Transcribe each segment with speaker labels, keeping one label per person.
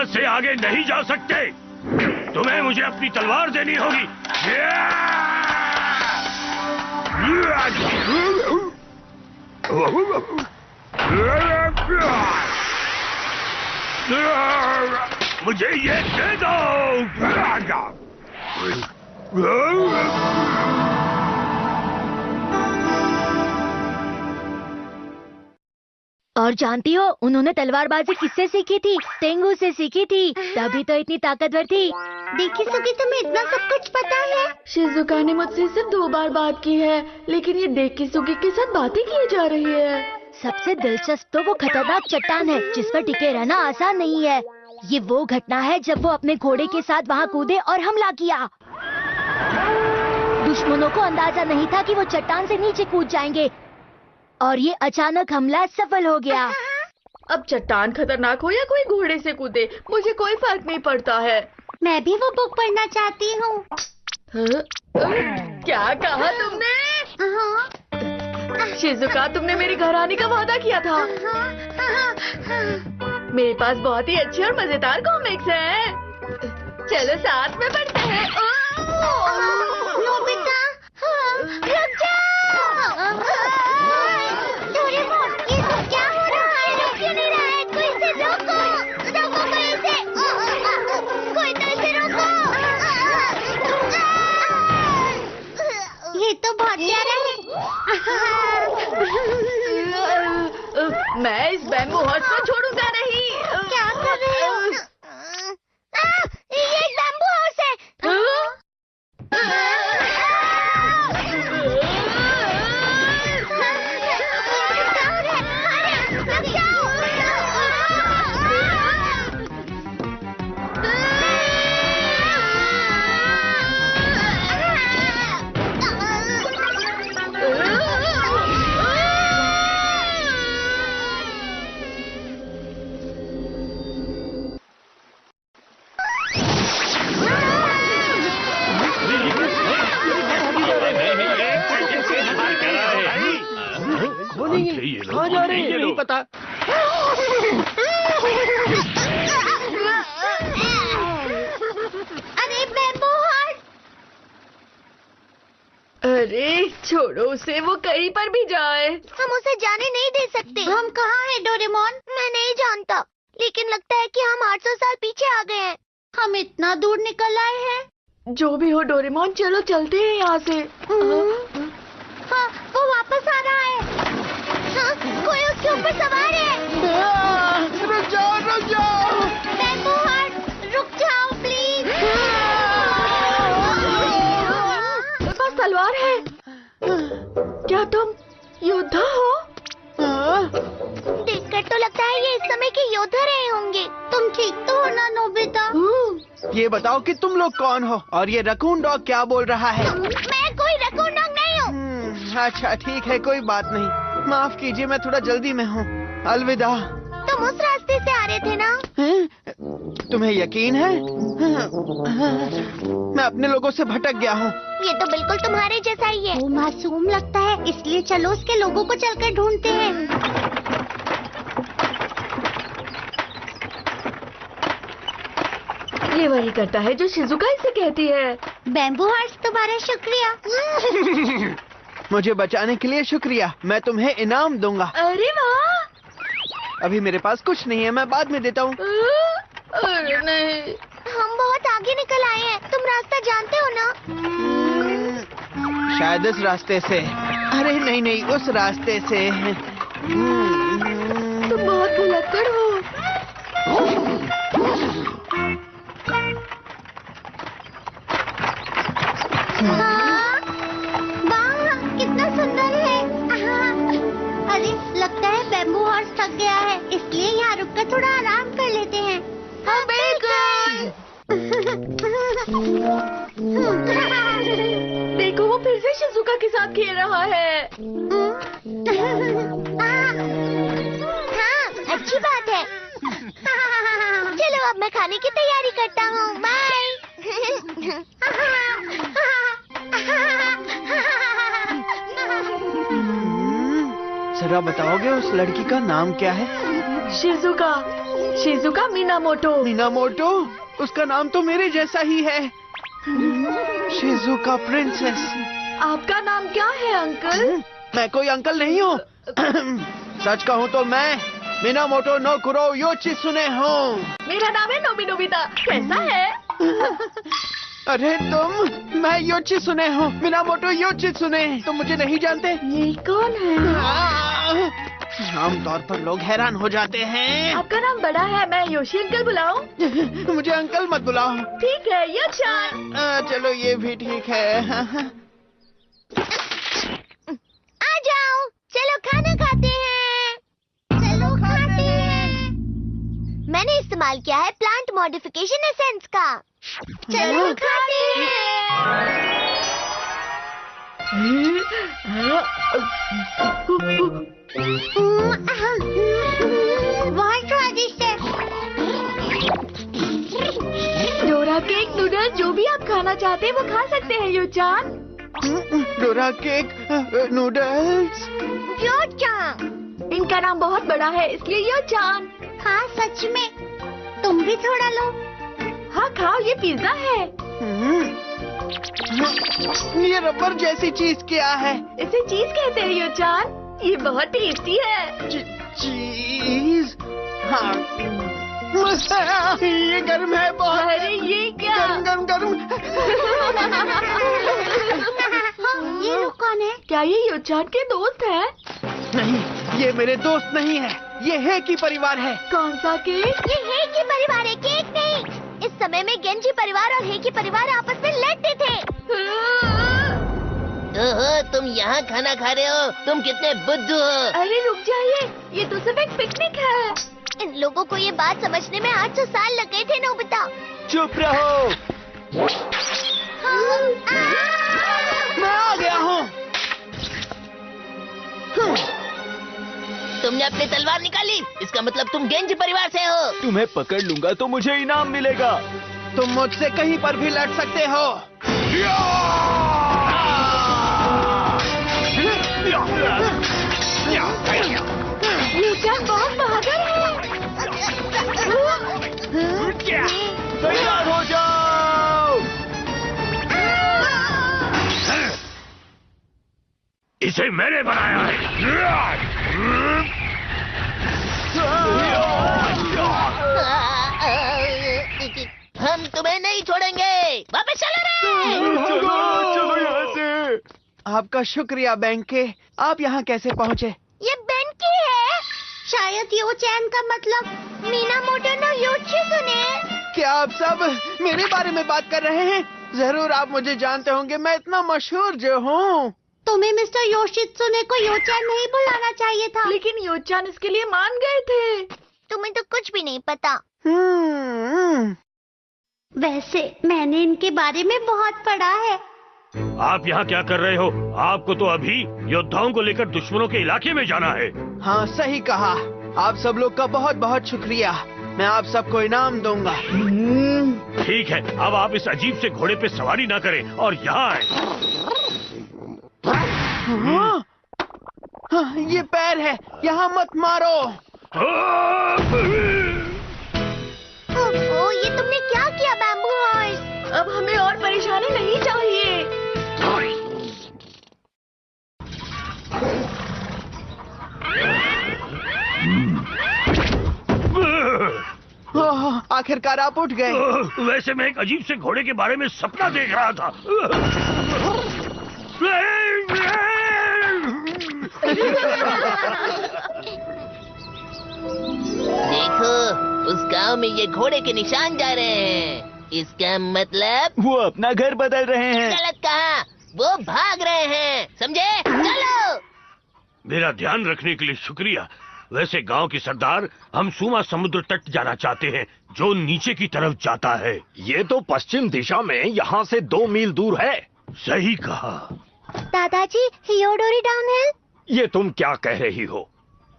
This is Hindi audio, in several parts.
Speaker 1: से आगे नहीं जा सकते। तुम्हें मुझे अपनी तलवार देनी होगी। मुझे ये दे दो।
Speaker 2: और जानती हो उन्होंने तलवारबाजी किससे सीखी थी? तेंगू से सीखी थी, तभी तो इतनी ताकतवर थी।
Speaker 3: डेकिसुगी, तुम्हें इतना सब कुछ पता है?
Speaker 4: शिजुका ने मुझसे सिर्फ 2 बार बात की है, लेकिन ये डेकिसुगी के साथ बातें किए जा रही है।
Speaker 2: सबसे दिलचस्प तो वो खतरनाक चट्टान है जिस पर टिके रहना आसान नहीं है। ये वो घटना है जब वो अपने घोड़े के साथ वहाँ कूदे और हमला किया। दुश्मनों को अंदाजा नहीं था कि वो चट्टान से नीचे कूद जाएंगे और ये अचानक हमला सफल हो गया।
Speaker 4: अब चट्टान खतरनाक हो या कोई घोड़े से कूदे, मुझे कोई फर्क नहीं पड़ता है।
Speaker 3: मैं भी वो बुक पढ़ना चाहती हूँ।
Speaker 4: क्या कहा तुमने? शिजुका, तुमने मेरे घर आने का वादा किया था। मेरे पास बहुत ही अच्छे और मजेदार कॉमिक्स हैं। चलो साथ में पढ़ते हैं।
Speaker 3: नोबिता, रुक जाओ। डोरेमोन, ये सब क्या हो रहा है? रुक क्यों नहीं रहा है? कोई इसे रोको, रोको कोई इसे। कोई तो इसे रोको। ये तो बहुत प्यारा है।
Speaker 4: मैं इस बैम्बू हॉर्स को छोड़ूंगा नहीं।
Speaker 3: क्या कर रहे हो? ये एक बैम्बू हाउस है।
Speaker 1: कहाँ जा रहे हैं? नहीं पता।
Speaker 3: अरे बैम्बू हार्ट!
Speaker 4: अरे छोड़ो उसे, वो कहीं पर भी जाए।
Speaker 3: हम उसे जाने नहीं दे सकते। हम कहाँ हैं डोरेमोन? मैं नहीं जानता, लेकिन लगता है कि हम 800 साल पीछे आ गए हैं। हम इतना दूर निकल आए हैं।
Speaker 4: जो भी हो डोरेमोन, चलो चलते हैं यहाँ से।
Speaker 3: हाँ, वो वापस आ रहा है। हाँ, कोई उसके ऊपर सवार है।
Speaker 1: रुक जाओ, रुक जाओ।
Speaker 3: बैम्बू हार्ट, रुक जाओ प्लीज।
Speaker 4: मेरे पास तलवार है। क्या तुम योद्धा हो?
Speaker 3: देखकर तो लगता है ये इस समय के योद्धा रहे होंगे। तुम ठीक तो हो ना नोबिता?
Speaker 5: ये बताओ कि तुम लोग कौन हो और ये रकून डॉग क्या बोल रहा है?
Speaker 3: मैं कोई रकून डॉग नहीं हूँ।
Speaker 5: अच्छा ठीक है, कोई बात नहीं। माफ कीजिए, मैं थोड़ा जल्दी में हूँ। अलविदा।
Speaker 3: तुम उस रास्ते से आ रहे थे ना?
Speaker 5: तुम्हें यकीन है? मैं अपने लोगों से भटक गया हूँ।
Speaker 3: ये तो बिल्कुल तुम्हारे जैसा ही है। वो मासूम लगता है, इसलिए चलो उसके लोगों को चलकर ढूंढते हैं।
Speaker 4: ये वही करता है जो शिजुका इसे कहती है।
Speaker 3: बैम्बू हार्ट्स, तुम्हारा शुक्रिया।
Speaker 5: मुझे बचाने के लिए शुक्रिया। मैं तुम्हें इनाम दूंगा।
Speaker 4: अरे वाह!
Speaker 5: अभी मेरे पास कुछ नहीं है, मैं बाद में देता हूँ।
Speaker 4: अरे नहीं।
Speaker 3: हम बहुत आगे निकल आए हैं। तुम रास्ता जानते हो ना?
Speaker 5: शायद इस रास्ते से। अरे नहीं नहीं, उस रास्ते से।
Speaker 4: तुम बहुत भुलक्कड़ हो।
Speaker 3: हाँ, वाह, कितना सुंदर है। अरे लगता है बैम्बू हॉर्स थक गया है, इसलिए यहाँ रुककर थोड़ा आराम कर लेते हैं। हाँ बिल्कुल।
Speaker 4: देखो वो फिर से शिजुका के साथ खेल रहा है।
Speaker 3: हाँ, अच्छी बात है। चलो अब मैं खाने की तैयारी करता हूँ। बाय।
Speaker 5: जरा बताओगे उस लड़की का नाम क्या है?
Speaker 4: शिजुका। शिजुका मीनामोटो।
Speaker 5: मीनामोटो? उसका नाम तो मेरे जैसा ही है, शिजुका प्रिंसेस।
Speaker 4: आपका नाम क्या है अंकल?
Speaker 5: मैं कोई अंकल नहीं हूँ। सच कहूँ तो मैं मीनामोटो नो कुरो योचित्सुने हूँ।
Speaker 4: मेरा नाम है नोबी नोबिता। कैसा है?
Speaker 5: अरे तुम, मैं योचित्सुने हूँ, मीनामोटो योचित्सुने। तुम मुझे नहीं जानते?
Speaker 4: ये कौन है?
Speaker 5: आमतौर पर लोग हैरान हो जाते हैं।
Speaker 4: आपका नाम बड़ा है, मैं योशी अंकल बुलाऊं?
Speaker 5: मुझे अंकल मत बुलाओ।
Speaker 4: ठीक है यो-चान।
Speaker 5: चलो ये भी ठीक है।
Speaker 3: आ जाओ, चलो खाना खाते हैं। चलो खाते हैं। मैंने इस्तेमाल किया है प्लांट मॉडिफिकेशन एसेंस का। चलो खाते हैं। बहुत स्वादिष्ट है।
Speaker 4: डोरा केक, नूडल्स, जो भी आप खाना चाहते हैं वो खा सकते हैं यो-चान।
Speaker 5: Dora cake, noodles.
Speaker 3: यो-चान।
Speaker 4: इनका नाम बहुत बड़ा है इसलिए यो-चान।
Speaker 3: हाँ सच में। तुम भी थोड़ा लो।
Speaker 4: हाँ खाओ, ये पिज्जा है।
Speaker 5: ये रबर जैसी चीज क्या है?
Speaker 4: इसे चीज कहते हैं यो-चान। ये बहुत टेस्टी है।
Speaker 5: चीज? हाँ। ये गर्म है बहुत।
Speaker 4: अरे ये क्या?
Speaker 5: गर्म गर्म गर्म।
Speaker 3: ये लोग कौन है?
Speaker 4: क्या ये यो-चान के दोस्त है?
Speaker 5: नहीं, ये मेरे दोस्त नहीं है, ये हेकी परिवार है।
Speaker 4: कौन सा केक?
Speaker 3: ये हेकी परिवार है, केक नहीं। इस समय में गेंजी परिवार और हेकी परिवार आपस में लड़ते थे।
Speaker 6: ओहो, तुम यहाँ खाना खा रहे हो? तुम कितने बुद्धू हो?
Speaker 4: अरे रुक जाइए, ये तो सिर्फ एक पिकनिक है।
Speaker 3: इन लोगों को ये बात समझने में 800 साल लग गए थे नोबिता।
Speaker 5: चुप रहो, मैं आ गया हूँ।
Speaker 6: तुमने अपनी तलवार निकाली, इसका मतलब तुम गेंजी परिवार से हो।
Speaker 7: तुम्हें पकड़ लूंगा तो मुझे इनाम मिलेगा।
Speaker 5: तुम मुझसे कहीं पर भी लड़ सकते हो।
Speaker 4: यो-चान बहुत बहादुर है।
Speaker 7: तैयार हो जाओ।
Speaker 1: इसे मैंने बनाया है।
Speaker 6: हम तुम्हें नहीं छोड़ेंगे, वापस चलो रे।
Speaker 7: चलो यहाँ से।
Speaker 5: आपका शुक्रिया बैंके, आप यहाँ कैसे पहुँचे?
Speaker 3: ये बेंकी है। शायद यो-चान का मतलब मीनामोटो नो योचित्सुने।
Speaker 5: क्या आप सब मेरे बारे में बात कर रहे हैं? जरूर आप मुझे जानते होंगे, मैं इतना मशहूर जो हूँ।
Speaker 3: तुम्हें मिस्टर योशित्सुने को यो-चान नहीं बुलाना चाहिए था।
Speaker 4: लेकिन यो-चान इसके लिए मान गए थे।
Speaker 3: तुम्हें तो कुछ भी नहीं पता। वैसे मैंने इनके बारे में बहुत पढ़ा है।
Speaker 1: आप यहाँ क्या कर रहे हो? आपको तो अभी योद्धाओं को लेकर दुश्मनों के इलाके में जाना है।
Speaker 5: हाँ सही कहा। आप सब लोग का बहुत बहुत शुक्रिया। मैं आप सबको इनाम दूंगा।
Speaker 1: ठीक है, अब आप इस अजीब से घोड़े पे सवारी ना करें और यहाँ आए।
Speaker 5: हाँ, ये पैर है, यहाँ मत मारो।
Speaker 3: ओह, ये तुमने क्या किया बैम्बू हॉर्स?
Speaker 4: अब हमें और परेशानी नहीं चाहिए।
Speaker 5: आखिरकार आप उठ गए।
Speaker 1: वैसे मैं एक अजीब से घोड़े के बारे में सपना देख रहा था।
Speaker 6: देखो, उस गांव में ये घोड़े के निशान जा रहे हैं। इसका मतलब
Speaker 7: वो अपना घर बदल रहे हैं।
Speaker 6: गलत कहा, वो भाग रहे हैं, समझे? चलो।
Speaker 1: मेरा ध्यान रखने के लिए शुक्रिया। वैसे गांव के सरदार, हम सुमा समुद्र तट जाना चाहते हैं, जो नीचे की तरफ जाता है।
Speaker 7: ये तो पश्चिम दिशा में यहाँ से 2 मील दूर है।
Speaker 1: सही कहा।
Speaker 3: दादाजी, हियोडोरी डाउनहिल।
Speaker 7: ये तुम क्या कह रही हो?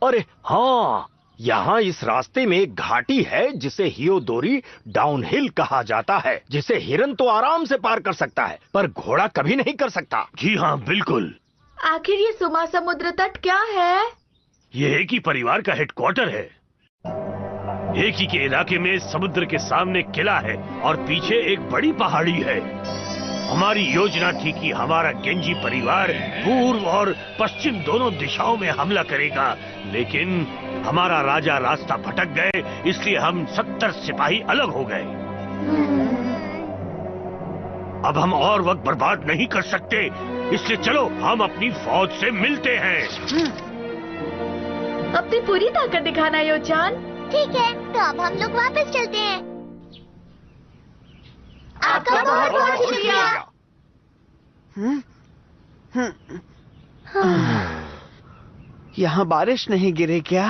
Speaker 7: अरे हाँ, यहाँ इस रास्ते में एक घाटी है जिसे हियोदोरी डाउनहिल कहा जाता है, जिसे हिरन तो आराम से पार कर सकता है, पर घोड़ा कभी नहीं कर सकता।
Speaker 1: जी हाँ, बिल्कुल।
Speaker 4: आखिर ये सुमा समुद्र तट क्या है?
Speaker 1: ये एक ही परिवार का हेडक्वार्टर है। एक ही के इलाके में समुद्र के सामने किला है और पीछे एक बड़ी पहाड़ी है। हमारी योजना थी कि हमारा गेंजी परिवार पूर्व और पश्चिम दोनों दिशाओं में हमला करेगा, लेकिन हमारा राजा रास्ता भटक गए, इसलिए हम 70 सिपाही अलग हो गए। अब हम और वक्त बर्बाद नहीं कर सकते, इसलिए चलो हम अपनी फौज से मिलते हैं।
Speaker 4: अपनी पूरी ताकत दिखाना योचान।
Speaker 3: ठीक है, तो अब हम लोग वापस चलते हैं। आपका बहुत बहुत शुक्रिया।
Speaker 5: यहाँ बारिश नहीं गिरे क्या?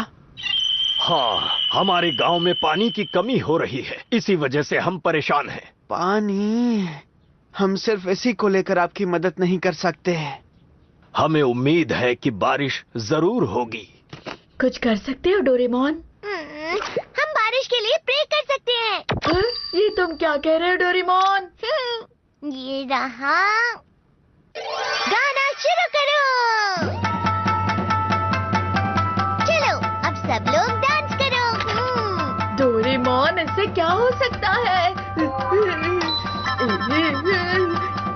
Speaker 7: हाँ, हमारे गांव में पानी की कमी हो रही है, इसी वजह से हम परेशान हैं।
Speaker 5: पानी? हम सिर्फ इसी को लेकर आपकी मदद नहीं कर सकते।
Speaker 7: हमें उम्मीद है कि बारिश जरूर होगी।
Speaker 4: कुछ कर सकते हो डोरेमोन?
Speaker 3: हम बारिश के लिए प्रे कर सकते हैं।
Speaker 4: ये तुम क्या कह रहे हो डोरेमोन?
Speaker 3: ये रहा। गाना शुरू करो। चलो अब सब लोग डांस करो।
Speaker 4: डोरेमोन, इससे क्या हो सकता है?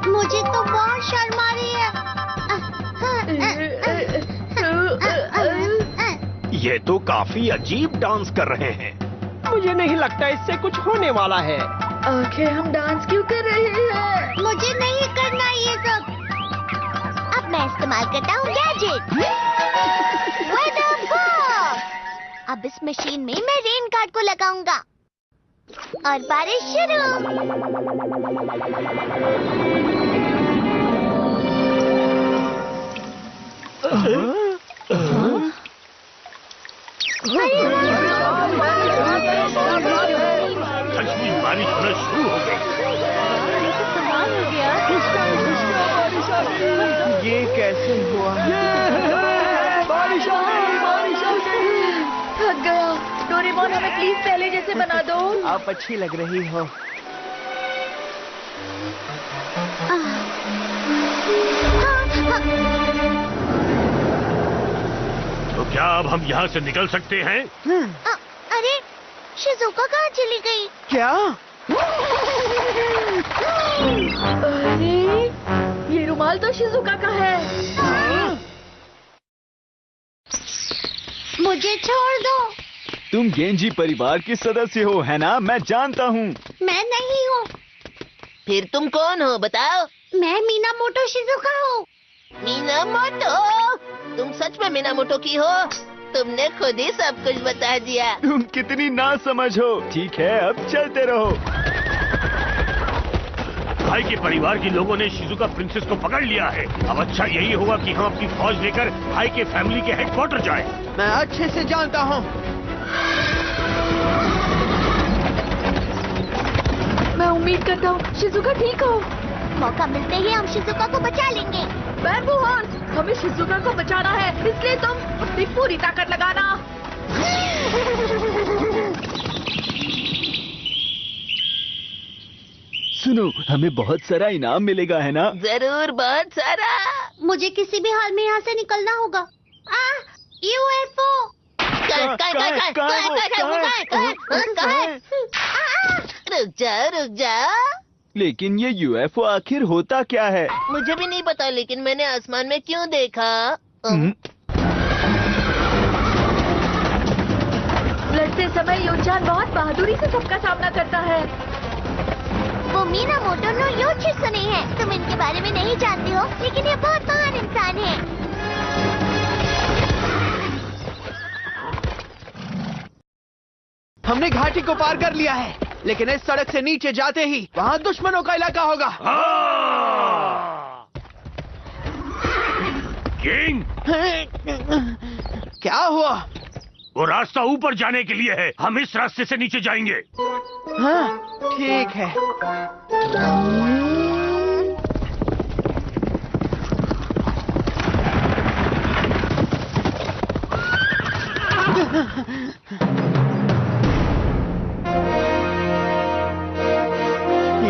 Speaker 3: मुझे तो बहुत शर्म आ रही है।
Speaker 7: ये तो काफी अजीब डांस कर रहे हैं।
Speaker 5: मुझे नहीं लगता इससे कुछ होने वाला है।
Speaker 4: आखिर हम डांस क्यों कर रहे हैं?
Speaker 3: मुझे नहीं करना ये सब। अब मैं इस्तेमाल करता हूँ गैजेट। Weather fog. अब इस मशीन में मैं रेन कार्ड को लगाऊंगा और बारिश शुरू।
Speaker 1: लक्ष्मी, बारिश होना शुरू हो गई।
Speaker 5: ये कैसे हुआ? बारिश आ गई, बारिश आ गई।
Speaker 4: थक गया। डोरेमोन, हमें प्लीज पहले जैसे बना दो।
Speaker 5: आप अच्छी लग रही हो।
Speaker 1: तो क्या अब हम यहाँ से निकल सकते हैं?
Speaker 3: अरे, शिजुका कहाँ चली गई?
Speaker 5: क्या?
Speaker 4: अरे, ये रुमाल तो शिजुका का है।
Speaker 3: मुझे छोड़ दो।
Speaker 8: तुम गेंजी परिवार के सदस्य हो, है ना? मैं जानता हूँ।
Speaker 3: मैं नहीं हूँ।
Speaker 6: फिर तुम कौन हो बताओ?
Speaker 3: मैं मीनामोटो शिजुका हूँ।
Speaker 6: मीनामोटो? तुम सच में मीनामोटो की हो? तुमने खुद ही सब कुछ बता दिया।
Speaker 8: तुम कितनी नासमझ हो। ठीक है, अब चलते रहो।
Speaker 1: भाई के परिवार के लोगों ने शिजुका प्रिंसेस को पकड़ लिया है। अब अच्छा यही होगा कि हम अपनी फौज लेकर भाई के फैमिली के हेडक्वार्टर जाएं।
Speaker 5: मैं अच्छे से जानता हूँ।
Speaker 4: मैं उम्मीद करता हूँ शिजुका ठीक हो।
Speaker 3: मौका मिलते ही हम शिजुका को बचा लेंगे।
Speaker 4: बैम्बू हॉर्स, हमें शिजुका को बचाना है, इसलिए तुम अपनी पूरी ताकत लगाना।
Speaker 8: सुनो, हमें बहुत सारा इनाम मिलेगा, है ना?
Speaker 6: जरूर, बहुत सारा।
Speaker 3: मुझे किसी भी हाल में यहाँ से निकलना होगा। यूएफओ।
Speaker 6: रुक जा।
Speaker 8: लेकिन ये यूएफओ आखिर होता क्या है?
Speaker 6: मुझे भी नहीं पता, लेकिन मैंने आसमान में क्यों देखा?
Speaker 4: लड़ते समय योचान बहुत बहादुरी से सबका सामना करता है।
Speaker 3: वो मीनामोटो नो योशित्सुने है। तुम इनके बारे में नहीं जानती हो, लेकिन ये बहुत महान इंसान है।
Speaker 5: हमने घाटी को पार कर लिया है, लेकिन इस सड़क से नीचे जाते ही वहाँ दुश्मनों का इलाका होगा।
Speaker 1: किंग,
Speaker 5: क्या हुआ?
Speaker 1: वो रास्ता ऊपर जाने के लिए है। हम इस रास्ते से नीचे जाएंगे।
Speaker 5: हाँ, ठीक है।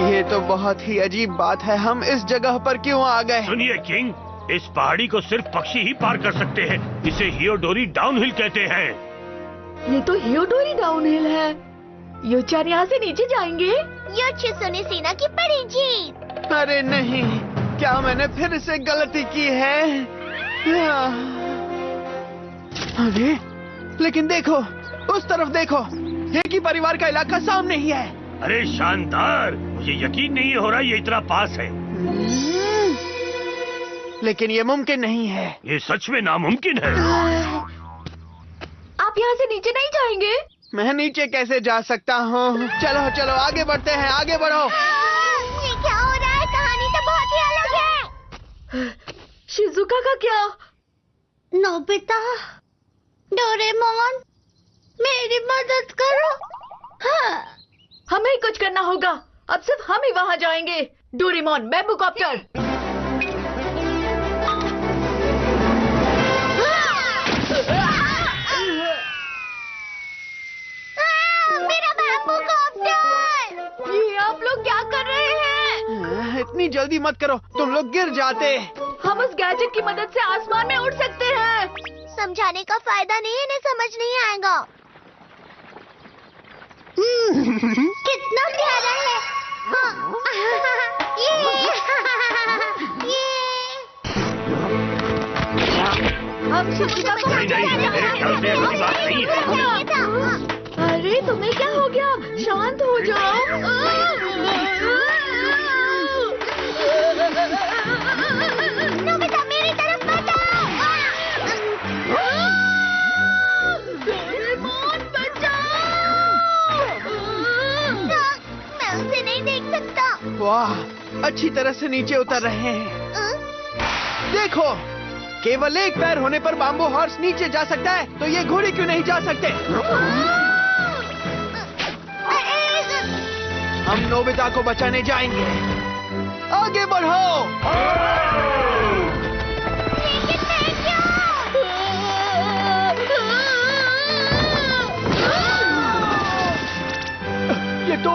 Speaker 5: ये तो बहुत ही अजीब बात है। हम इस जगह पर क्यों आ गए?
Speaker 1: सुनिए किंग, इस पहाड़ी को सिर्फ पक्षी ही पार कर सकते हैं। इसे हियोडोरी डाउनहिल कहते हैं।
Speaker 4: ये तो हियोडोरी डाउनहिल है। योचान यहाँ से नीचे जाएंगे।
Speaker 3: यो चिसुने सीना की बड़ी जीत।
Speaker 5: अरे नहीं, क्या मैंने फिर से गलती की है? अरे लेकिन देखो, उस तरफ देखो, गेंजी परिवार का इलाका सामने ही है।
Speaker 1: अरे शानदार, मुझे यकीन नहीं हो रहा ये इतना पास है।
Speaker 5: लेकिन ये मुमकिन नहीं है।
Speaker 1: ये सच में नामुमकिन है।
Speaker 4: आप यहाँ से नीचे नहीं जाएंगे?
Speaker 5: मैं नीचे कैसे जा सकता हूँ? चलो चलो आगे बढ़ते हैं, आगे बढ़ो।
Speaker 3: ये क्या हो रहा है? कहानी तो बहुत ही अलग है।
Speaker 4: शिजुका का क्या?
Speaker 3: नोबिता, डोरेमोन, मेरी मदद करो। हाँ।
Speaker 4: हमें ही कुछ करना होगा। अब सिर्फ हम ही वहाँ जाएंगे। Doraemon, bamboo copter.
Speaker 3: मेरा बैम्बू कॉप्टर!
Speaker 4: ये आप लोग क्या कर रहे हैं?
Speaker 5: इतनी जल्दी मत करो, तुम लोग गिर जाते।
Speaker 4: हम उस गैजेट की मदद से आसमान में उड़ सकते हैं।
Speaker 3: समझाने का फायदा नहीं है, इन्हें समझ नहीं आएगा। कितना प्यारा है। हाँ। ये
Speaker 4: हम शिजुका को
Speaker 1: नहीं, नहीं, मेरे ख्याल से ऐसी बात नहीं है।
Speaker 4: अरे तुम्हें क्या हो गया? शांत हो जाओ।
Speaker 3: नोबिता मेरी तरफ मत आओ।
Speaker 4: डोरेमोन बचाओ!
Speaker 3: मैं उसे नहीं देख सकता।
Speaker 5: वाह, अच्छी तरह से नीचे उतर रहे हैं। देखो, केवल एक पैर होने पर बाम्बू हॉर्स नीचे जा सकता है, तो ये घोड़े क्यों नहीं जा सकते? हम नोबिता को बचाने जाएंगे। आगे बढ़ो।
Speaker 3: लेकिन मैं क्यों?
Speaker 7: ये तो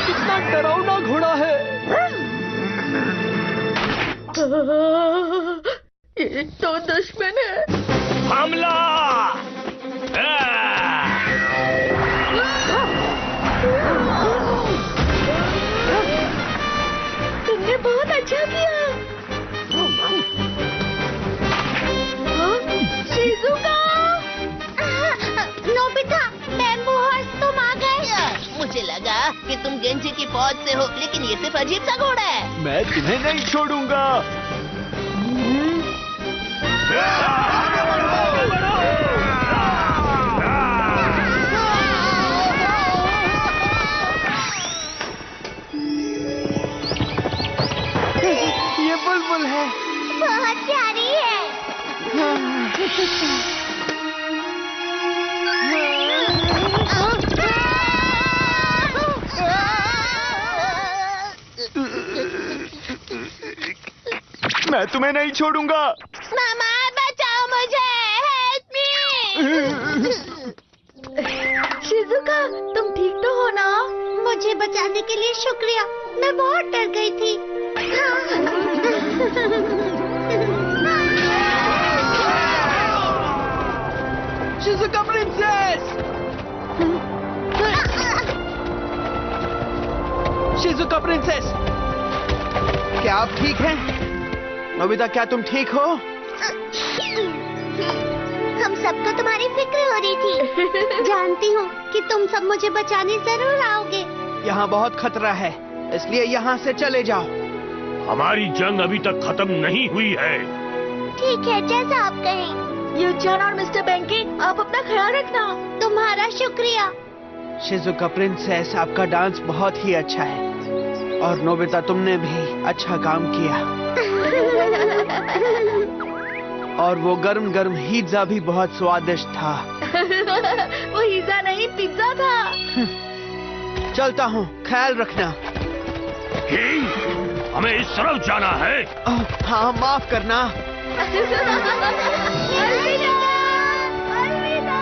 Speaker 7: कितना डरावना घोड़ा है।
Speaker 4: ये तो दुश्मन है।
Speaker 1: हमला!
Speaker 4: तुमने बहुत अच्छा किया। शिजुका!
Speaker 3: नोबिता, बैम्बू हॉर्स तुम आ गए।
Speaker 6: मुझे लगा कि तुम गेंजी की फौज से हो, लेकिन ये सिर्फ अजीब सा घोड़ा है।
Speaker 8: मैं तुम्हें नहीं छोड़ूंगा।
Speaker 5: ये बुलबुल है।
Speaker 3: बहुत प्यारी है।
Speaker 8: मैं तुम्हें नहीं छोड़ूंगा।
Speaker 3: मामा बचाओ मुझे। Help me.
Speaker 4: शिजुका, तुम ठीक तो हो ना?
Speaker 3: मुझे बचाने के लिए शुक्रिया। मैं बहुत डर गई थी।
Speaker 5: Shizuka princess! Shizuka princess! क्या आप ठीक हैं? नोबिता, क्या तुम ठीक हो?
Speaker 3: हम सबको तुम्हारी फिक्र हो रही थी। जानती हूँ कि तुम सब मुझे बचाने जरूर आओगे।
Speaker 5: यहाँ बहुत खतरा है, इसलिए यहाँ से चले जाओ।
Speaker 1: हमारी जंग अभी तक खत्म नहीं हुई है।
Speaker 3: ठीक है, जैसा आप कहें।
Speaker 4: योचान और मिस्टर बेंकी, आप अपना ख्याल रखना।
Speaker 3: तुम्हारा शुक्रिया।
Speaker 5: शिजुका प्रिंसेस, आपका डांस बहुत ही अच्छा है। और नोबिता, तुमने भी अच्छा काम किया। और वो गरम गरम हिज़ा भी बहुत स्वादिष्ट था।
Speaker 4: वो हिज़ा नहीं, पिज्जा था।
Speaker 5: चलता हूँ, ख्याल रखना।
Speaker 1: हमें इस तरफ जाना है।
Speaker 5: हाँ, माफ करना।
Speaker 3: अलविदा! अलविदा!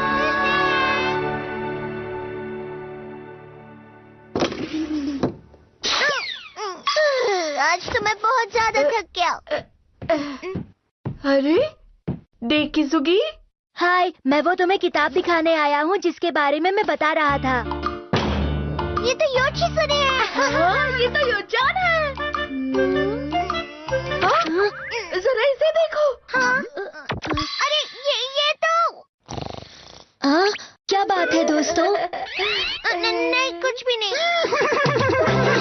Speaker 3: आज तो मैं बहुत ज्यादा थक गया।
Speaker 4: अरे, देख किजुगी,
Speaker 2: हाय, मैं वो तुम्हें किताब दिखाने आया हूँ जिसके बारे में मैं बता रहा था।
Speaker 3: ये तो योशिसुने है।
Speaker 4: ये तो योचान है। जरा इसे देखो।
Speaker 3: हाँ? अरे ये तो
Speaker 2: हाँ, क्या बात है दोस्तों?
Speaker 3: नहीं, कुछ भी नहीं।